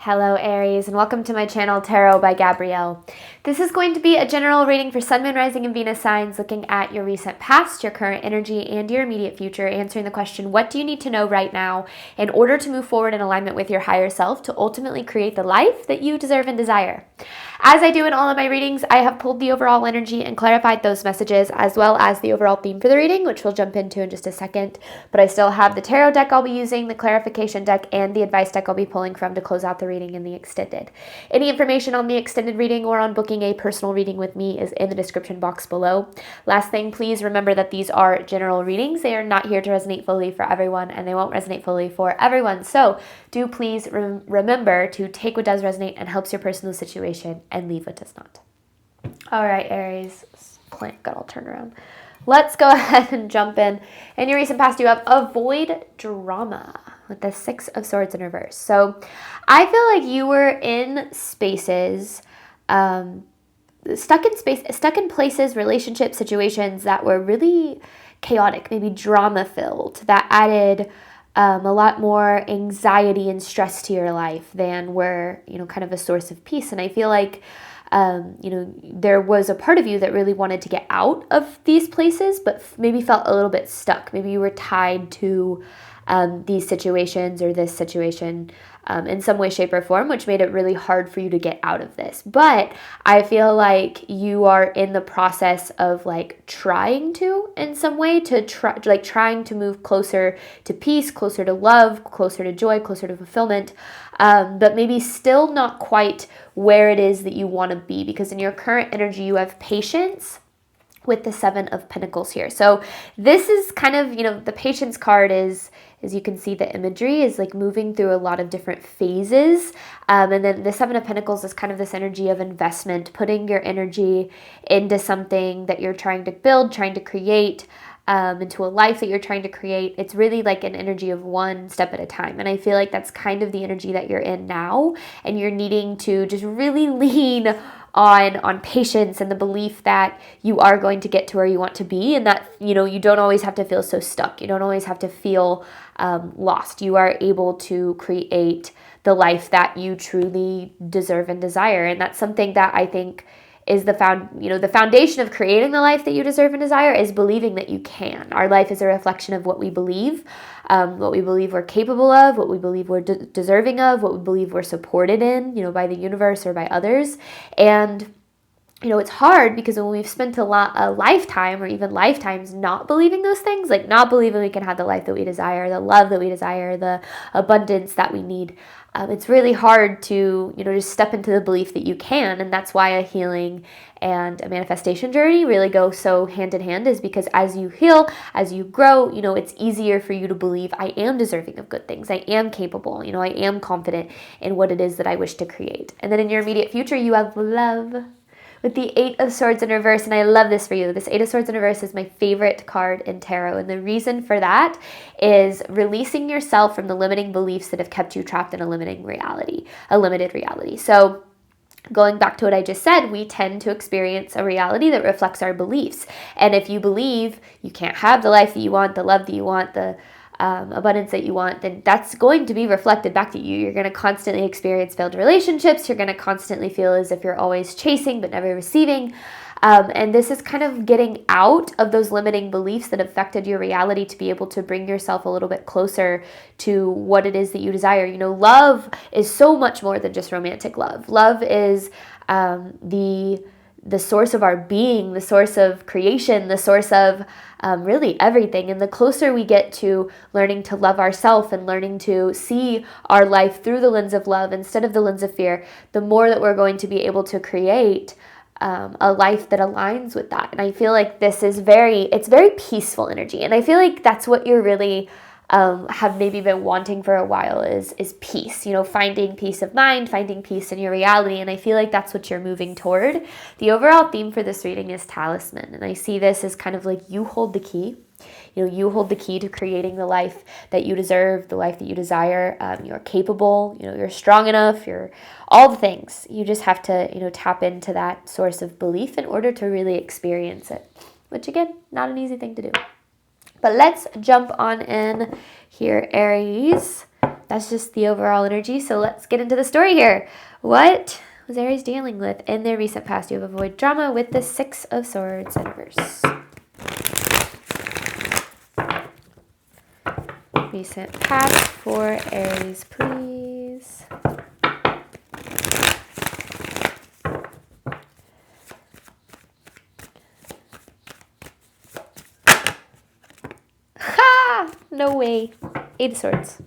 Hello Aries, and welcome to my channel Tarot by Gabrielle. This is going to be a general reading for Sun, Moon, Rising, and Venus signs, looking at your recent past, your current energy, and your immediate future, answering the question, what do you need to know right now in order to move forward in alignment with your higher self to ultimately create the life that you deserve and desire? As I do in all of my readings, I have pulled the overall energy and clarified those messages, as well as the overall theme for the reading, which we'll jump into in just a second. But I still have the tarot deck I'll be using, the clarification deck, and the advice deck I'll be pulling from to close out the reading in the extended. Any information on the extended reading or on booking a personal reading with me is in the description box below. Last thing, please remember that these are general readings. They are not here to resonate fully for everyone, and they won't resonate fully for everyone. So do please remember to take what does resonate and helps your personal situation and leave what does not. All right, Aries, plant got all turned around. Let's go ahead and jump in. In your recent past, you have avoid drama with the Six of Swords in reverse. So I feel like you were in spaces, stuck in places, relationships, situations that were really chaotic, maybe drama filled, that added a lot more anxiety and stress to your life than were, kind of a source of peace. And I feel like, there was a part of you that really wanted to get out of these places, but maybe felt a little bit stuck. Maybe you were tied to these situations or this situation in some way, shape, or form, which made it really hard for you to get out of this. But I feel like you are in the process of trying to, in some way, trying to move closer to peace, closer to love, closer to joy, closer to fulfillment, but maybe still not quite where it is that you want to be, because in your current energy, you have patience with the Seven of Pentacles here. So this is kind of, the patience card is, as you can see, the imagery is moving through a lot of different phases. And then the Seven of Pentacles is kind of this energy of investment, putting your energy into something that you're trying to build, trying to create, into a life that you're trying to create. It's really like an energy of one step at a time. And I feel like that's kind of the energy that you're in now. And you're needing to just really lean on patience and the belief that you are going to get to where you want to be, and that you don't always have to feel so stuck. You don't always have to feel lost. You are able to create the life that you truly deserve and desire, and that's something that I think is the foundation of creating the life that you deserve and desire is believing that you can. Our life is a reflection of what we believe we're capable of, what we believe we're deserving of, what we believe we're supported in, by the universe or by others. And it's hard because when we've spent a lifetime or even lifetimes not believing those things, not believing we can have the life that we desire, the love that we desire, the abundance that we need, it's really hard to, just step into the belief that you can. And that's why a healing and a manifestation journey really go so hand in hand, is because as you heal, as you grow, it's easier for you to believe I am deserving of good things. I am capable. I am confident in what it is that I wish to create. And then in your immediate future, you have love with the Eight of Swords in reverse, and I love this for you. This Eight of Swords in reverse is my favorite card in tarot, and the reason for that is releasing yourself from the limiting beliefs that have kept you trapped in a limited reality. So going back to what I just said, we tend to experience a reality that reflects our beliefs, and if you believe you can't have the life that you want, the love that you want, the abundance that you want, then that's going to be reflected back to you. You're going to constantly experience failed relationships. You're going to constantly feel as if you're always chasing but never receiving. And this is kind of getting out of those limiting beliefs that affected your reality to be able to bring yourself a little bit closer to what it is that you desire. Love is so much more than just romantic love. Love is the source of our being, the source of creation, the source of really everything. And the closer we get to learning to love ourselves and learning to see our life through the lens of love instead of the lens of fear, the more that we're going to be able to create a life that aligns with that. And I feel like this is very peaceful energy. And I feel like that's what you're really have maybe been wanting for a while is peace, finding peace of mind, finding peace in your reality. And I feel like that's what you're moving toward. The overall theme for this reading is talisman. And I see this as kind of like you hold the key. You hold the key to creating the life that you deserve, the life that you desire. You're capable, you're strong enough, you're all the things. You just have to, tap into that source of belief in order to really experience it, which again, not an easy thing to do. But let's jump on in here, Aries. that's just the overall energy. So let's get into the story here. What was Aries dealing with in their recent past? You have avoid drama with the Six of Swords in reverse. Recent past for Aries, please. Ha! No way. Eight of Swords.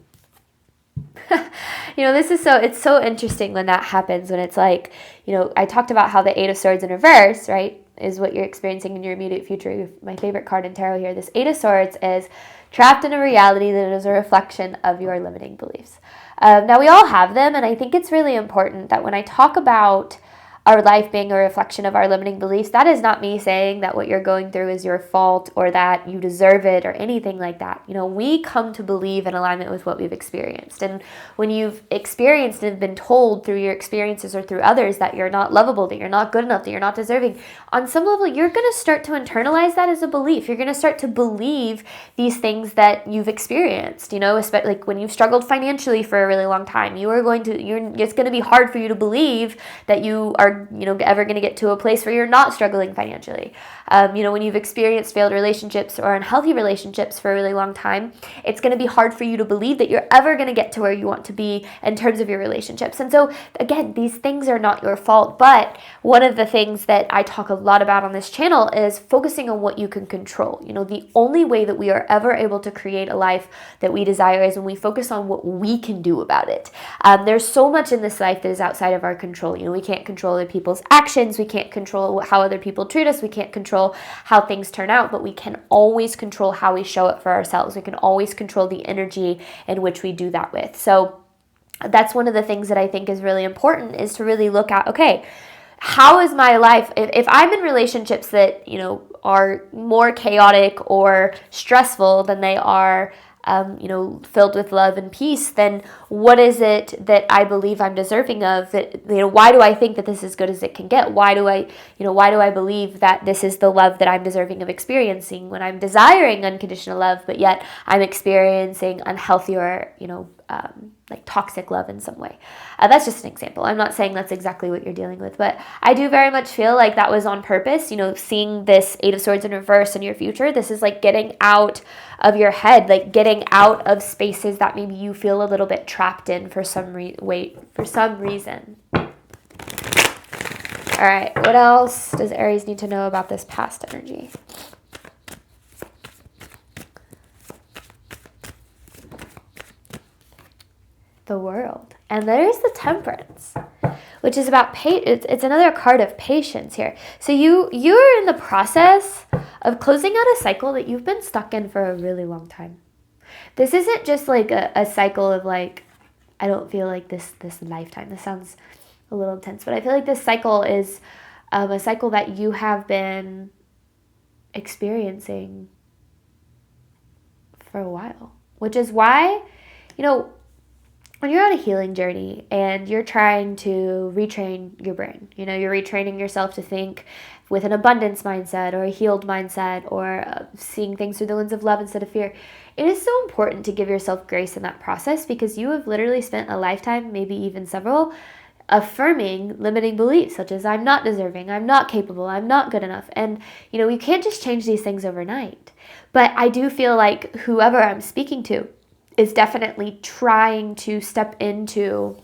This is it's so interesting when that happens, when it's like, I talked about how the Eight of Swords in reverse, right, is what you're experiencing in your immediate future. My favorite card in tarot here. This Eight of Swords is trapped in a reality that is a reflection of your limiting beliefs. Now, we all have them, and I think it's really important that when I talk about our life being a reflection of our limiting beliefs, that is not me saying that what you're going through is your fault or that you deserve it or anything like that. We come to believe in alignment with what we've experienced. And when you've experienced and been told through your experiences or through others that you're not lovable, that you're not good enough, that you're not deserving, on some level, you're going to start to internalize that as a belief. You're going to start to believe these things that you've experienced, especially like when you've struggled financially for a really long time. It's going to be hard for you to believe that you are ever going to get to a place where you're not struggling financially. When you've experienced failed relationships or unhealthy relationships for a really long time, it's going to be hard for you to believe that you're ever going to get to where you want to be in terms of your relationships. And so, again, these things are not your fault, but one of the things that I talk a lot about on this channel is focusing on what you can control. The only way that we are ever able to create a life that we desire is when we focus on what we can do about it. There's so much in this life that is outside of our control. We can't control other people's actions. We can't control how other people treat us. We can't control how things turn out, but we can always control how we show up for ourselves. We can always control the energy in which we do that with. So that's one of the things that I think is really important, is to really look at, okay, how is my life, if I'm in relationships that, are more chaotic or stressful than they are filled with love and peace, then what is it that I believe I'm deserving of? That, why do I think that this is as good as it can get? Why do I believe that this is the love that I'm deserving of experiencing when I'm desiring unconditional love, but yet I'm experiencing unhealthy or, like toxic love in some way? That's just an example. I'm not saying that's exactly what you're dealing with, but I do very much feel like that was on purpose. Seeing this Eight of Swords in reverse in your future, this is like getting out of your head, like getting out of spaces that maybe you feel a little bit trapped in for some reason. All right, what else does Aries need to know about this past energy? The World. And there's the Temperance, which is about it's another card of patience here. So you're in the process of closing out a cycle that you've been stuck in for a really long time. This isn't just like a cycle of like, I don't feel like this lifetime. This sounds a little intense, but I feel like this cycle is a cycle that you have been experiencing for a while, which is why, when you're on a healing journey and you're trying to retrain your brain, you're retraining yourself to think with an abundance mindset or a healed mindset or seeing things through the lens of love instead of fear, it is so important to give yourself grace in that process, because you have literally spent a lifetime, maybe even several, affirming limiting beliefs such as I'm not deserving, I'm not capable, I'm not good enough. And, you can't just change these things overnight. But I do feel like whoever I'm speaking to is definitely trying to step into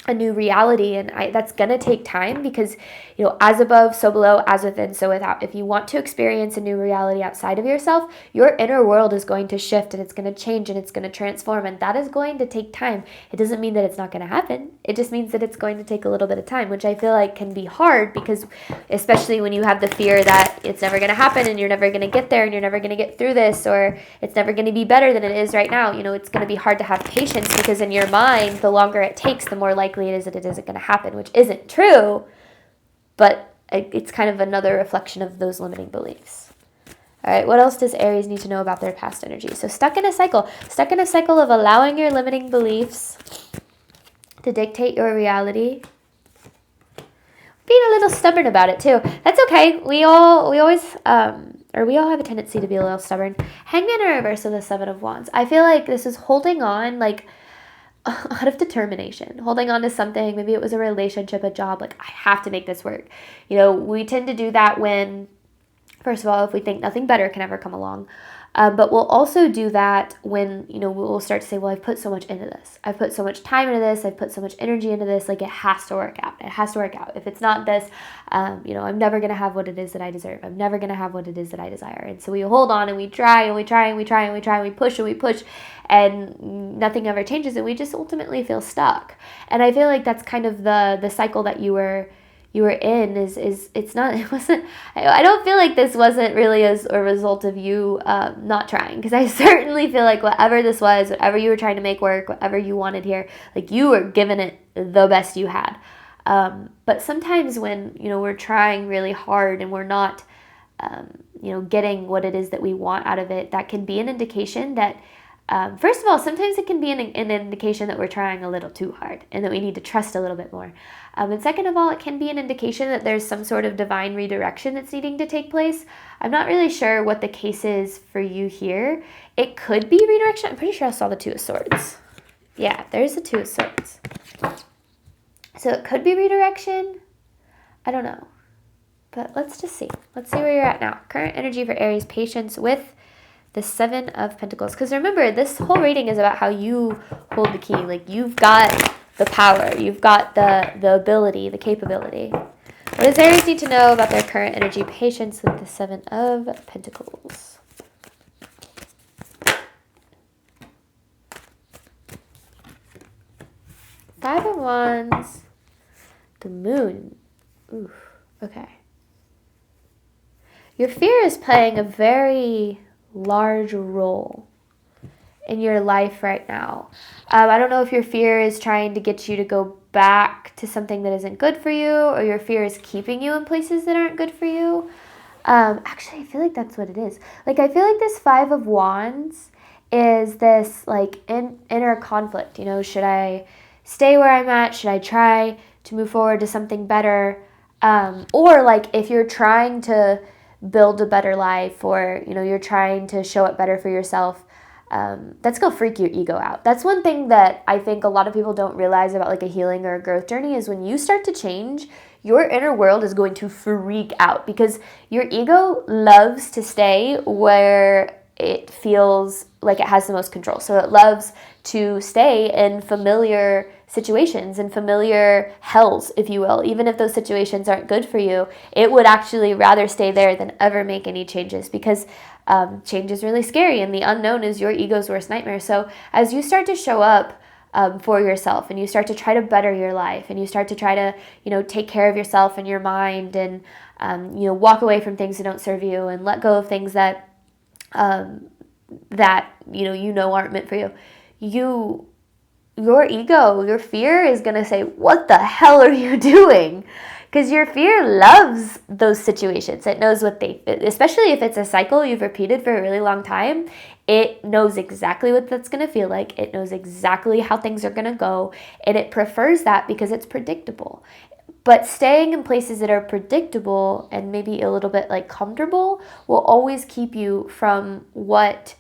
a new reality, and that's going to take time, because as above so below, as within so without. If you want to experience a new reality outside of yourself, your inner world is going to shift, and it's going to change, and it's going to transform, and that is going to take time. It doesn't mean that it's not going to happen. It just means that it's going to take a little bit of time, which I feel like can be hard, because especially when you have the fear that it's never going to happen and you're never going to get there and you're never going to get through this, or it's never going to be better than it is right now, it's going to be hard to have patience, because in your mind, the longer it takes, the more likely it is that it isn't going to happen, which isn't true, but it's kind of another reflection of those limiting beliefs. All right, what else does Aries need to know about their past energy? So stuck in a cycle of allowing your limiting beliefs to dictate your reality. Being a little stubborn about it too. That's okay. We all have a tendency to be a little stubborn. Hangman in reverse of the Seven of Wands. I feel like this is holding on, like out of determination, holding on to something. Maybe it was a relationship, a job, like, I have to make this work. We tend to do that when, first of all, if we think nothing better can ever come along. But we'll also do that when, we'll start to say, well, I've put so much into this. I've put so much time into this. I've put so much energy into this. Like, it has to work out. It has to work out. If it's not this, I'm never going to have what it is that I deserve. I'm never going to have what it is that I desire. And so we hold on and we try and we try and we try and we try and we push and nothing ever changes. And we just ultimately feel stuck. And I feel like that's kind of the cycle that you were in it wasn't, I don't feel like this wasn't really as a result of you not trying, because I certainly feel like whatever this was, whatever you were trying to make work, whatever you wanted here, like, you were giving it the best you had. But sometimes when, we're trying really hard and we're not, getting what it is that we want out of it, that can be an indication that, first of all, sometimes it can be an indication that we're trying a little too hard and that we need to trust a little bit more. And second of all, it can be an indication that there's some sort of divine redirection that's needing to take place. I'm not really sure what the case is for you here. It could be redirection. I'm pretty sure I saw the Two of Swords. Yeah, there's the Two of Swords. So it could be redirection. I don't know. But let's just see. Let's see where you're at now. Current energy for Aries, patience with the Seven of Pentacles. Because remember, this whole reading is about how you hold the key. Like, you've got the power. You've got the ability, the capability. What does Aries need to know about their current energy? Patience with the Seven of Pentacles. Five of Wands. The Moon. Oof. Okay. Your fear is playing a very large role in your life right now. I don't know if your fear is trying to get you to go back to something that isn't good for you, or your fear is keeping you in places that aren't good for you. Actually, I feel like that's what it is. Like, I feel like this Five of Wands is this, like, inner conflict. Should I stay where I'm at? Should I try to move forward to something better? Or, like, if you're trying to build a better life, or, you're trying to show up better for yourself, that's going to freak your ego out. That's one thing that I think a lot of people don't realize about, like, a healing or a growth journey, is when you start to change, your inner world is going to freak out, because your ego loves to stay where it feels like it has the most control. So it loves to stay in familiar situations and familiar hells, if you will. Even if those situations aren't good for you, it would actually rather stay there than ever make any changes, because change is really scary, and the unknown is your ego's worst nightmare. So as you start to show up for yourself, and you start to try to better your life, and you start to try to, take care of yourself and your mind, and, walk away from things that don't serve you, and let go of things that aren't meant for you. Your ego, your fear is going to say, what the hell are you doing? Because your fear loves those situations. It knows especially if it's a cycle you've repeated for a really long time, it knows exactly what that's going to feel like. It knows exactly how things are going to go, and it prefers that because it's predictable. But staying in places that are predictable and maybe a little bit, like, comfortable will always keep you from what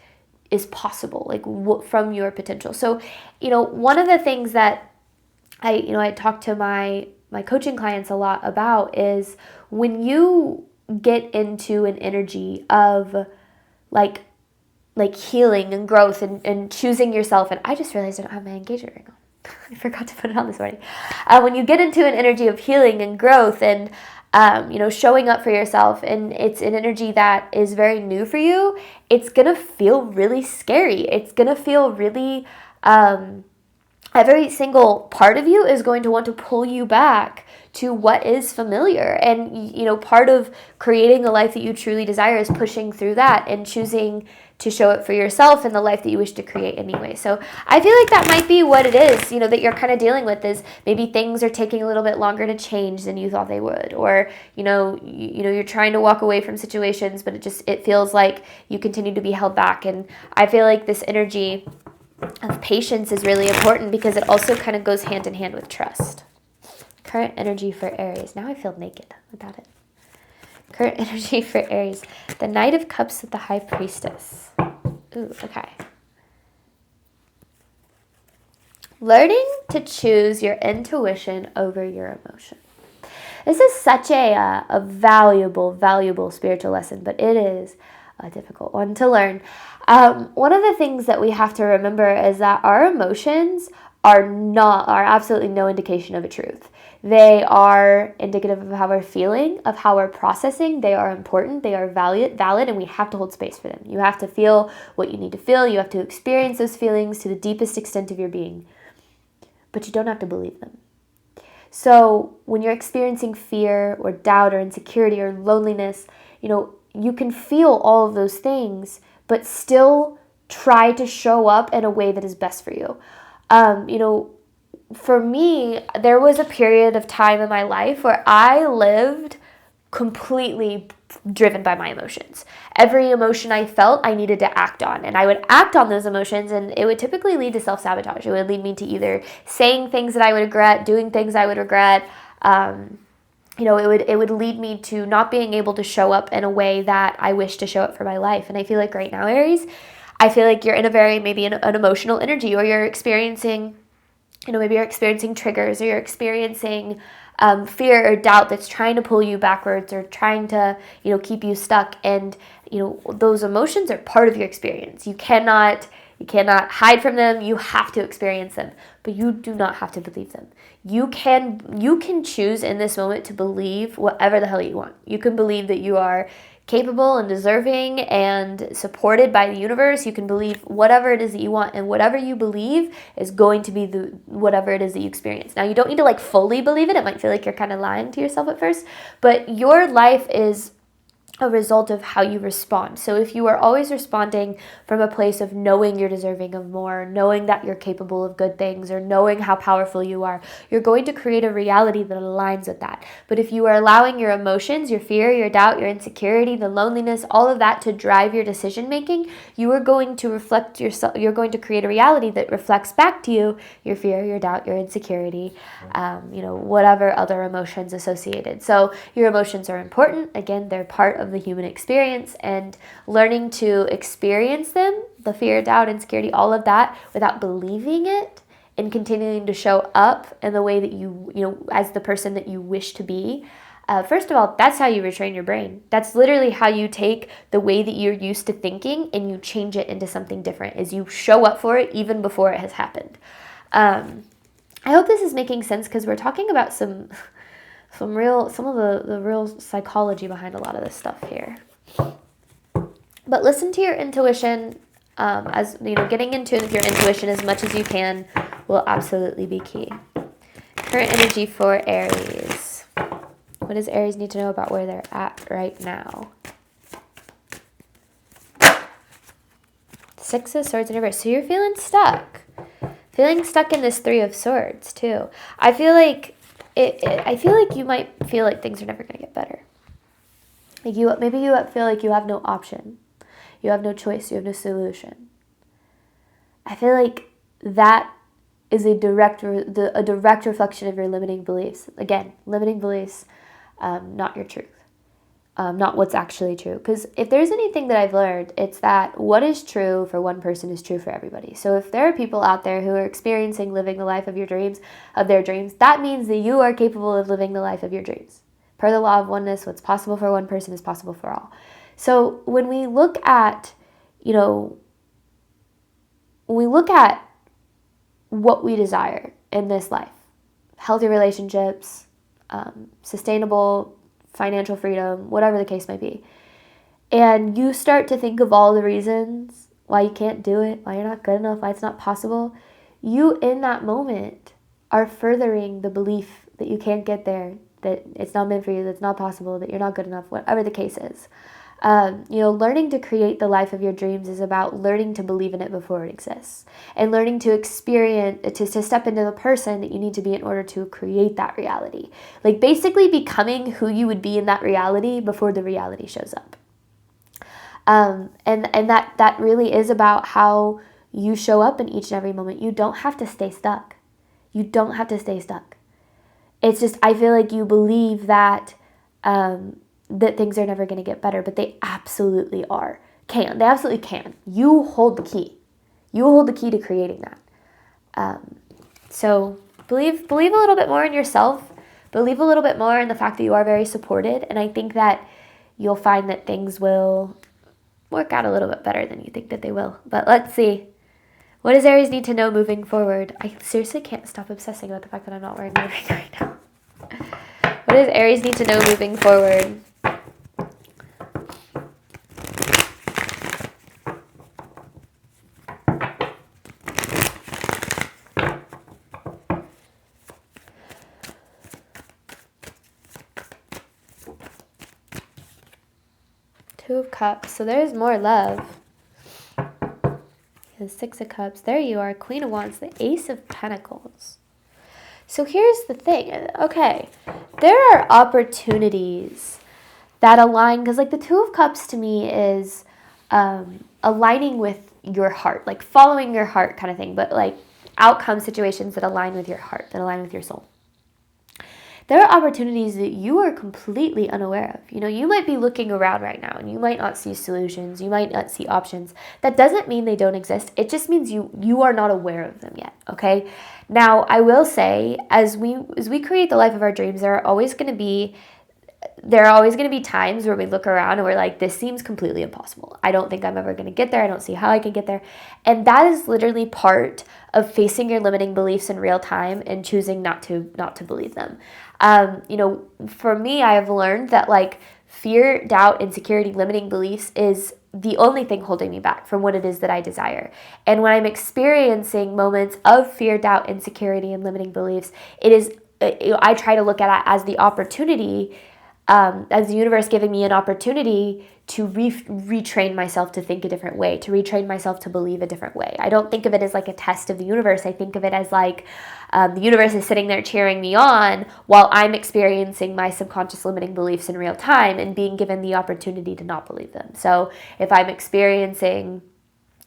is possible, like, from your potential. So, one of the things that I talk to my coaching clients a lot about is when you get into an energy of like healing and growth and choosing yourself. And I just realized I don't have my engagement ring on. I forgot to put it on this morning. When you get into an energy of healing and growth and showing up for yourself, and it's an energy that is very new for you, it's gonna feel really scary. It's gonna feel really, every single part of you is going to want to pull you back to what is familiar. And, part of creating a life that you truly desire is pushing through that and choosing to show it for yourself in the life that you wish to create anyway. So I feel like that might be what it is, that you're kind of dealing with, is maybe things are taking a little bit longer to change than you thought they would. Or, you're trying to walk away from situations, but it feels like you continue to be held back. And I feel like this energy of patience is really important, because it also kind of goes hand in hand with trust. Current energy for Aries. Now I feel naked without it. Current energy for Aries. The Knight of Cups with the High Priestess. Ooh, okay. Learning to choose your intuition over your emotion. This is such a valuable spiritual lesson, but it is a difficult one to learn. One of the things that we have to remember is that our emotions are absolutely no indication of a truth. They are indicative of how we're feeling, of how we're processing. They are important, they are valid, and we have to hold space for them. You have to feel what you need to feel. You have to experience those feelings to the deepest extent of your being. But you don't have to believe them. So when you're experiencing fear or doubt or insecurity or loneliness, you can feel all of those things, but still try to show up in a way that is best for you. For me, there was a period of time in my life where I lived completely driven by my emotions. Every emotion I felt, I needed to act on. And I would act on those emotions, and it would typically lead to self-sabotage. It would lead me to either saying things that I would regret, doing things I would regret. It would lead me to not being able to show up in a way that I wish to show up for my life. And I feel like right now, Aries, I feel like you're in an emotional energy, or you're experiencing, maybe you're experiencing triggers, or you're experiencing fear or doubt that's trying to pull you backwards or trying to, keep you stuck. And, those emotions are part of your experience. You cannot hide from them. You have to experience them, but you do not have to believe them. You can choose in this moment to believe whatever the hell you want. You can believe that you are capable and deserving and supported by the universe. You can believe whatever it is that you want, and whatever you believe is going to be whatever it is that you experience. Now, you don't need to fully believe it. It might feel like you're kind of lying to yourself at first, but your life is a result of how you respond. So if you are always responding from a place of knowing you're deserving of more, knowing that you're capable of good things, or knowing how powerful you are, you're going to create a reality that aligns with that. But if you are allowing your emotions, your fear, your doubt, your insecurity, the loneliness, all of that to drive your decision making, you are going to reflect yourself. You're going to create a reality that reflects back to you your fear, your doubt, your insecurity, whatever other emotions associated. So your emotions are important. Again, they're part of the human experience, and learning to experience them, the fear, doubt, insecurity, all of that, without believing it, and continuing to show up in the way that you as the person that you wish to be. First of all, that's how you retrain your brain. That's literally how you take the way that you're used to thinking and you change it into something different, is you show up for it even before it has happened. I hope this is making sense, because we're talking about some of the real psychology behind a lot of this stuff here. But listen to your intuition, getting into your intuition as much as you can will absolutely be key. Current energy for Aries. What does Aries need to know about where they're at right now? Six of Swords in reverse. So you're feeling stuck. Feeling stuck in this Three of Swords too. I feel like you might feel like things are never going to get better. Maybe you feel like you have no option. You have no choice. You have no solution. I feel like that is a direct reflection of your limiting beliefs. Again, limiting beliefs, not your truth. Not what's actually true. Because if there's anything that I've learned, it's that what is true for one person is true for everybody. So if there are people out there who are experiencing living the life of their dreams, that means that you are capable of living the life of your dreams. Per the law of oneness, what's possible for one person is possible for all. So when we look at, what we desire in this life, healthy relationships, sustainable financial freedom, whatever the case may be, and you start to think of all the reasons why you can't do it, why you're not good enough, why it's not possible, you in that moment are furthering the belief that you can't get there, that it's not meant for you, that it's not possible, that you're not good enough, whatever the case is. Learning to create the life of your dreams is about learning to believe in it before it exists, and learning to experience, to step into the person that you need to be in order to create that reality. Like basically becoming who you would be in that reality before the reality shows up. And that really is about how you show up in each and every moment. You don't have to stay stuck. You don't have to stay stuck. It's just, I feel like you believe that, that things are never going to get better, but they absolutely are. They absolutely can. You hold the key. You hold the key to creating that. So believe a little bit more in yourself. Believe a little bit more in the fact that you are very supported. And I think that you'll find that things will work out a little bit better than you think that they will. But let's see. What does Aries need to know moving forward? I seriously can't stop obsessing about the fact that I'm not wearing my ring right now. What does Aries need to know moving forward? Two of Cups. So there's more love. The Six of Cups. There you are. Queen of Wands. The Ace of Pentacles. So here's the thing. Okay. There are opportunities that align. Because like the Two of Cups to me is aligning with your heart. Like following your heart kind of thing. But like outcome situations that align with your heart. That align with your soul. There are opportunities that you are completely unaware of. You know, you might be looking around right now and you might not see solutions. You might not see options. That doesn't mean they don't exist. It just means you are not aware of them yet, okay? Now, I will say, as we create the life of our dreams, there are always going to be times where we look around and we're like, this seems completely impossible. I don't think I'm ever going to get there. I don't see how I can get there. And that is literally part of facing your limiting beliefs in real time and choosing not to believe them. You know, for me, I have learned that like fear, doubt, insecurity, limiting beliefs is the only thing holding me back from what it is that I desire. And when I'm experiencing moments of fear, doubt, insecurity, and limiting beliefs, I try to look at it as the opportunity, as the universe giving me an opportunity to retrain myself to think a different way, to retrain myself to believe a different way. I don't think of it as like a test of the universe. I think of it as like the universe is sitting there cheering me on while I'm experiencing my subconscious limiting beliefs in real time and being given the opportunity to not believe them. So if I'm experiencing,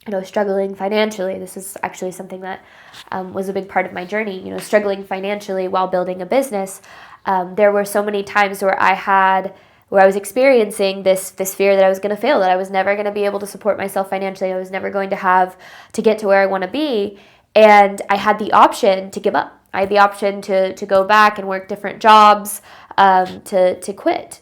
you know, struggling financially, this is actually something that was a big part of my journey, you know, struggling financially while building a business. There were so many times where I was experiencing this fear that I was going to fail, that I was never going to be able to support myself financially. I was never going to get to where I want to be. And I had the option to give up. I had the option to go back and work different jobs, to quit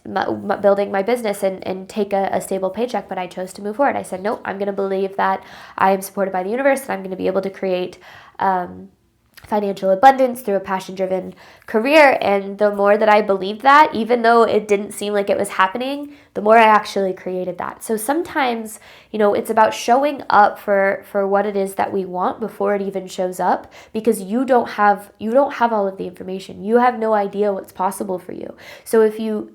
building my business and take a stable paycheck. But I chose to move forward. I said, nope, I'm going to believe that I am supported by the universe and I'm going to be able to create financial abundance through a passion-driven career. And the more that I believed that, even though it didn't seem like it was happening, the more I actually created that. So sometimes, you know, it's about showing up for what it is that we want before it even shows up, because you don't have all of the information. You have no idea what's possible for you. So if you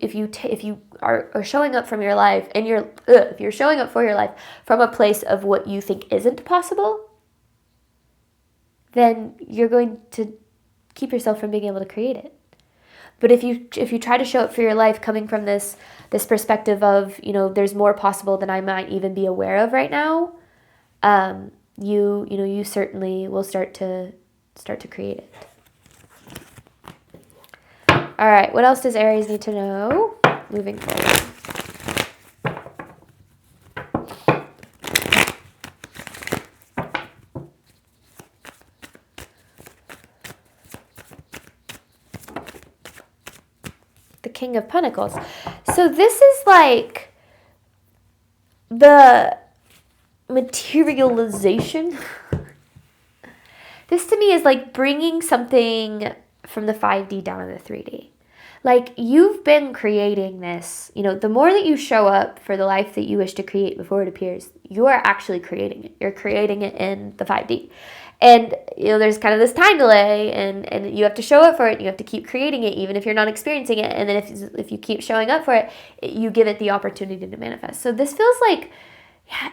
are showing up from your life and if you're showing up for your life from a place of what you think isn't possible, then you're going to keep yourself from being able to create it. But if you try to show up for your life coming from this perspective of, you know, there's more possible than I might even be aware of right now, you certainly will start to create it. All right, what else does Aries need to know moving forward? King of Pentacles. So this is like the materialization. This to me is like bringing something from the 5D down to the 3D. Like you've been creating this, you know, the more that you show up for the life that you wish to create before it appears, you are actually creating it. You're creating it in the 5D. And, you know, there's kind of this time delay and you have to show up for it. You have to keep creating it, even if you're not experiencing it. And then if you keep showing up for it, you give it the opportunity to manifest. So this feels like,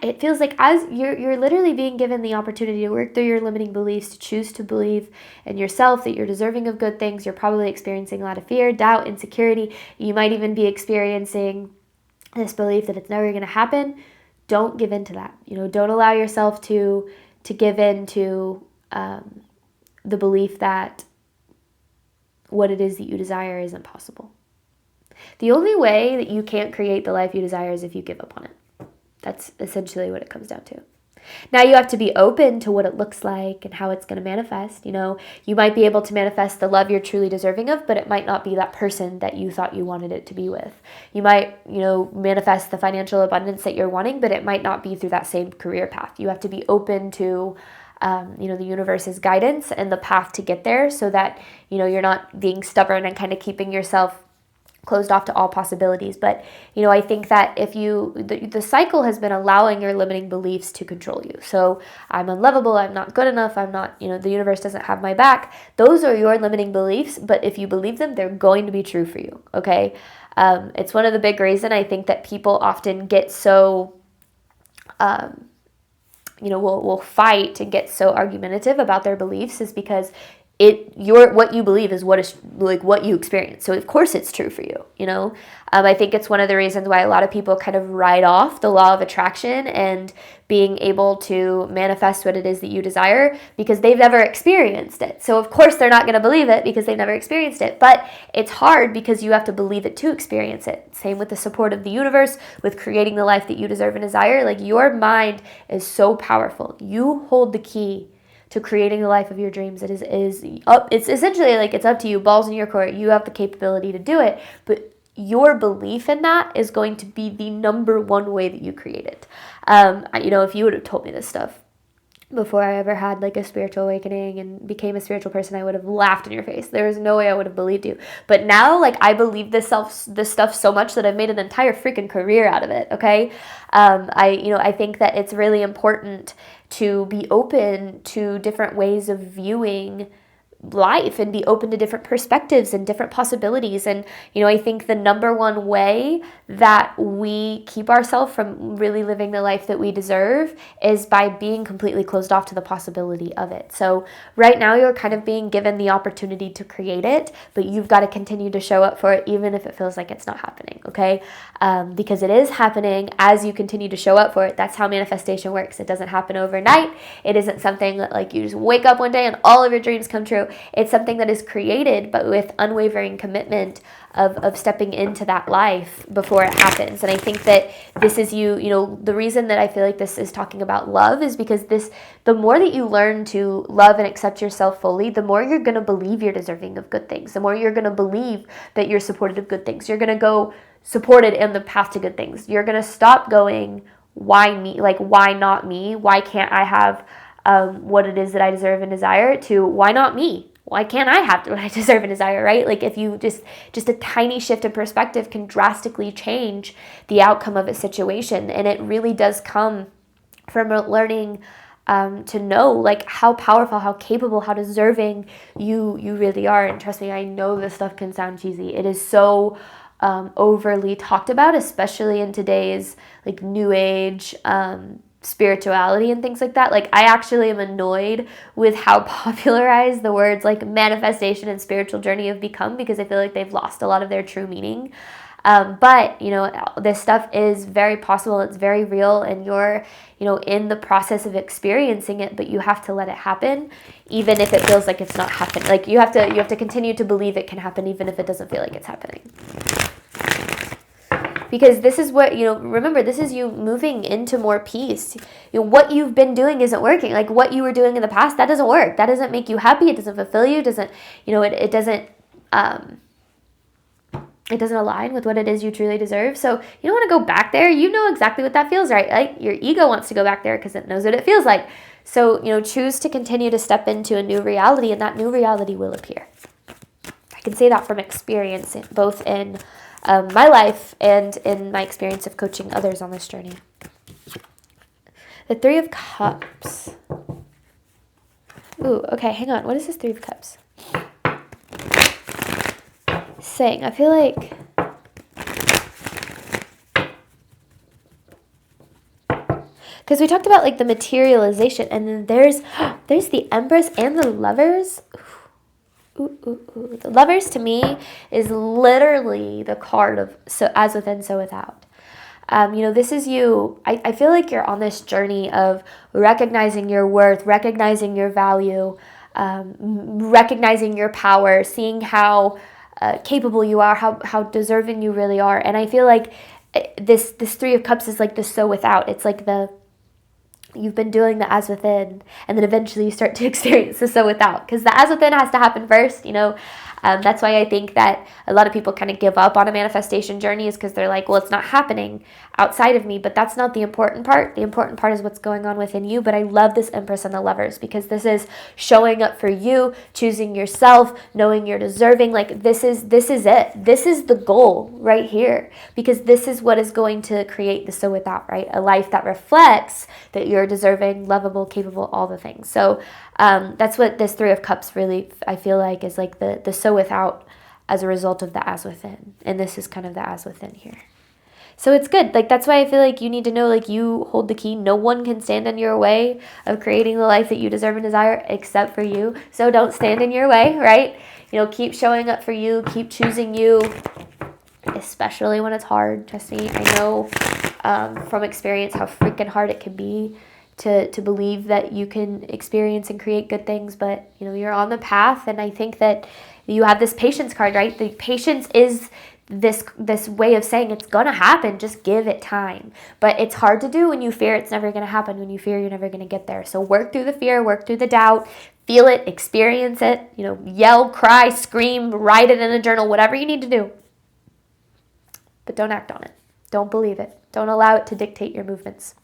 it feels like as you're literally being given the opportunity to work through your limiting beliefs, to choose to believe in yourself, that you're deserving of good things. You're probably experiencing a lot of fear, doubt, insecurity. You might even be experiencing this belief that it's never going to happen. Don't give in to that. You know, don't allow yourself to give in to the belief that what it is that you desire isn't possible. The only way that you can't create the life you desire is if you give up on it. That's essentially what it comes down to. Now you have to be open to what it looks like and how it's going to manifest. You might be able to manifest the love you're truly deserving of, but it might not be that person that you thought you wanted it to be with. You might, manifest the financial abundance that you're wanting, but it might not be through that same career path. You have to be open to the universe's guidance and the path to get there, so that, you're not being stubborn and kind of keeping yourself closed off to all possibilities. But, I think that if the cycle has been allowing your limiting beliefs to control you. So I'm unlovable, I'm not good enough, I'm not, the universe doesn't have my back. Those are your limiting beliefs, but if you believe them, they're going to be true for you, okay? It's one of the big reasons I think that people often get so, will fight and get so argumentative about their beliefs, is because what you believe is what is like what you experience. So of course it's true for you, I think it's one of the reasons why a lot of people kind of write off the law of attraction and being able to manifest what it is that you desire, because they've never experienced it. So of course they're not going to believe it because they've never experienced it. But it's hard because you have to believe it to experience it. Same with the support of the universe, with creating the life that you deserve and desire. Like, your mind is so powerful. You hold the key to creating the life of your dreams. It's essentially like, it's up to you, balls in your court. You have the capability to do it, but your belief in that is going to be the number one way that you create it. If you would have told me this stuff before I ever had like a spiritual awakening and became a spiritual person, I would have laughed in your face. There was no way I would have believed you. But now, like, I believe this stuff so much that I've made an entire freaking career out of it. Okay. I think that it's really important to be open to different ways of viewing life and be open to different perspectives and different possibilities. And, I think the number one way that we keep ourselves from really living the life that we deserve is by being completely closed off to the possibility of it. So right now you're kind of being given the opportunity to create it, but you've got to continue to show up for it, even if it feels like it's not happening. Okay. Because it is happening as you continue to show up for it. That's how manifestation works. It doesn't happen overnight. It isn't something that, like, you just wake up one day and all of your dreams come true. It's something that is created, but with unwavering commitment of stepping into that life before it happens. And I think that this is the reason that I feel like this is talking about love is because the more that you learn to love and accept yourself fully, the more you're going to believe you're deserving of good things. The more you're going to believe that you're supported of good things. You're going to go supported in the path to good things. You're going to stop going, why me? Like, why not me? Why can't I have what it is that I deserve and desire, to why not me? Why can't I have what I deserve and desire, right? Like, if you just a tiny shift in perspective can drastically change the outcome of a situation. And it really does come from learning to know, like, how powerful, how capable, how deserving you really are. And trust me, I know this stuff can sound cheesy. It is so overly talked about, especially in today's like new age spirituality and things like that. Like, I actually am annoyed with how popularized the words like manifestation and spiritual journey have become, because I feel like they've lost a lot of their true meaning. But this stuff is very possible. It's very real, and you're in the process of experiencing it, but you have to let it happen, even if it feels like it's not happening. Like, you have to continue to believe it can happen, even if it doesn't feel like it's happening. Because this is what, remember, this is you moving into more peace. What you've been doing isn't working. Like, what you were doing in the past, that doesn't work. That doesn't make you happy. It doesn't fulfill you. It doesn't align with what it is you truly deserve. So you don't want to go back there. You know exactly what that feels right. Like, your ego wants to go back there because it knows what it feels like. So, choose to continue to step into a new reality, and that new reality will appear. I can say that from experience, both in my life and in my experience of coaching others on this journey. The Three of Cups. Ooh, okay, hang on. What is this Three of Cups saying? I feel like because we talked about like the materialization, and then there's the Empress and the Lovers. Ooh. The Lovers to me is literally the card of so as within, so without. This is you. I feel like you're on this journey of recognizing your worth, recognizing your value, recognizing your power, seeing how capable you are, how deserving you really are. And I feel like this Three of Cups is like the so without. It's like you've been doing the as within, and then eventually you start to experience the so without, because the as within has to happen first, you know. That's why I think that a lot of people kind of give up on a manifestation journey, is because they're like, well, it's not happening outside of me. But that's not the important part. The important part is what's going on within you. But I love this Empress and the Lovers, because this is showing up for you, choosing yourself, knowing you're deserving. Like this is it. This is the goal right here, because this is what is going to create the so without, right? A life that reflects that you're deserving, lovable, capable, all the things. So that's what this Three of Cups really, I feel like, is like the so without as a result of the as within. And this is kind of the as within here. So it's good. Like, that's why I feel like you need to know, like, you hold the key. No one can stand in your way of creating the life that you deserve and desire except for you. So don't stand in your way, right? You know, keep showing up for you. Keep choosing you, especially when it's hard. Trust me, I know from experience how freaking hard it can be to believe that you can experience and create good things. But, you know, you're on the path. And I think that you have this patience card, right? The patience is this way of saying it's gonna happen, just give it time. But it's hard to do when you fear it's never gonna happen, when you fear you're never gonna get there. So work through the fear, work through the doubt, feel it, experience it, you know, yell, cry, scream, write it in a journal, whatever you need to do. But don't act on it. Don't believe it. Don't allow it to dictate your movements.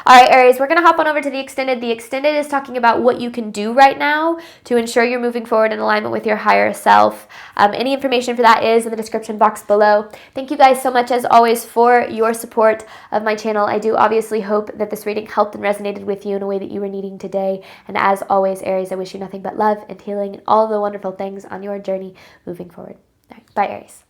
All right, Aries, we're going to hop on over to the extended. The extended is talking about what you can do right now to ensure you're moving forward in alignment with your higher self. Any information for that is in the description box below. Thank you guys so much, as always, for your support of my channel. I do obviously hope that this reading helped and resonated with you in a way that you were needing today. And as always, Aries, I wish you nothing but love and healing and all the wonderful things on your journey moving forward. All right, bye, Aries.